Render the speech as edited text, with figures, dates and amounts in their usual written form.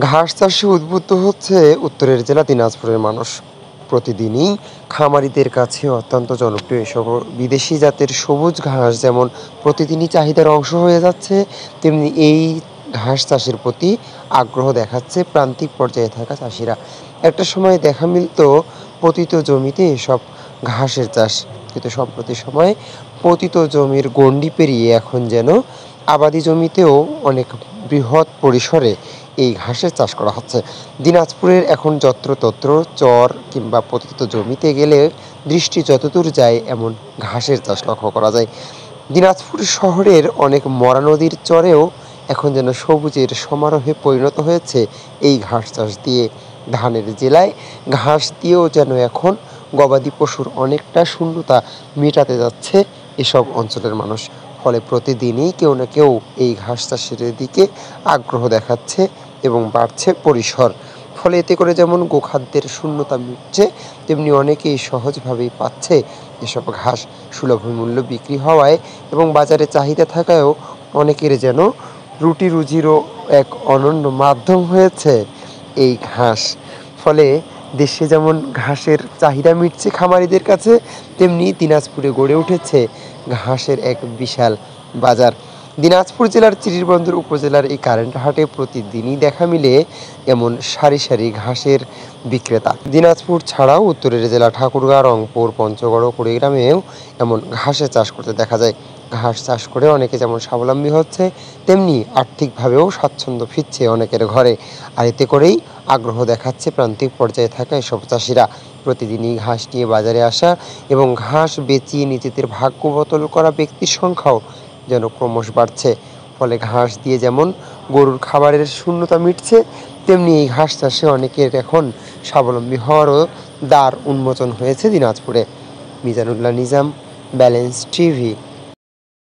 ঘাস চাষে উদ্বুদ্ধ হচ্ছে উত্তরের জেলা দিনাজপুরের মানুষ। প্রতিদিনই খামারিদের কাছে অত্যন্ত জনপ্রিয় এসব বিদেশি জাতের সবুজ ঘাস যেমন প্রতিদিনই চাহিদার অংশ হয়ে যাচ্ছে, তেমনি এই ঘাস চাষের প্রতি আগ্রহ দেখাচ্ছে প্রান্তিক পর্যায়ে থাকা চাষিরা। একটা সময় দেখা মিলত পতিত জমিতে এসব ঘাসের চাষ, কিন্তু সম্প্রতি সময়ে পতিত জমির গণ্ডি পেরিয়ে এখন যেন আবাদি জমিতেও অনেক বৃহৎ পরিসরে এই ঘাসের চাষ করা হচ্ছে। দিনাজপুরের এখন যত্রতত্র চর কিংবা পতিত জমিতে গেলে দৃষ্টি যতদূর যায় এমন ঘাসের চাষ লক্ষ্য করা যায়। দিনাজপুর শহরের অনেক মরা নদীর চরেও এখন যেন সবুজের সমারোহে পরিণত হয়েছে এই ঘাস চাষ দিয়ে। ধানের জেলায় ঘাস দিয়েও যেন এখন গবাদি পশুর অনেকটা শূন্যতা মেটাতে যাচ্ছে এসব অঞ্চলের মানুষ। ফলে প্রতিদিনই কেউ না কেউ এই ঘাস চাষের দিকে আগ্রহ দেখাচ্ছে এবং বাড়ছে পরিসর। ফলে এতে করে যেমন গোখাদ্যের শূন্যতা মিটছে, তেমনি অনেকেই সহজভাবেই পাচ্ছে এসব ঘাস। সুলভ মূল্য বিক্রি হওয়ায় এবং বাজারে চাহিদা থাকায়ও অনেকের যেন রুটি রুজিরও এক অনন্য মাধ্যম হয়েছে এই ঘাস। ফলে দেশে যেমন ঘাসের চাহিদা মিটছে খামারিদের কাছে, তেমনি দিনাজপুরে গড়ে উঠেছে ঘাসের এক বিশাল বাজার। দিনাজপুর জেলার চিরিরবন্দর উপজেলার এই কারেন্ট হাটে প্রতিদিনই দেখা মিলে এমন সারি সারি ঘাসের বিক্রেতা। দিনাজপুর ছাড়াও উত্তরের জেলা ঠাকুরগাঁও, রংপুর, পঞ্চগড় ও কুড়িগ্রামেও এমন ঘাসের চাষ করতে দেখা যায়। ঘাস চাষ করে অনেকে যেমন স্বাবলম্বী হচ্ছে, তেমনি আর্থিকভাবেও স্বাচ্ছন্দ্য ফিরছে অনেকের ঘরে। আর এতে করেই আগ্রহ দেখাচ্ছে প্রান্তিক পর্যায়ে থাকা এসব চাষিরা। প্রতিদিনই ঘাস নিয়ে বাজারে আসা এবং ঘাস বেচিয়ে নিজেদের ভাগ্য বদল করা ব্যক্তির সংখ্যাও যেন ক্রমশ বাড়ছে। ফলে ঘাস দিয়ে যেমন গরুর খাবারের শূন্যতা মিটছে, তেমনি এই ঘাস চাষে অনেকের এখন স্বাবলম্বী হওয়ারও দ্বার উন্মোচন হয়েছে দিনাজপুরে। মিজানুল্লাহ নিজাম, ব্যালেন্স টিভি।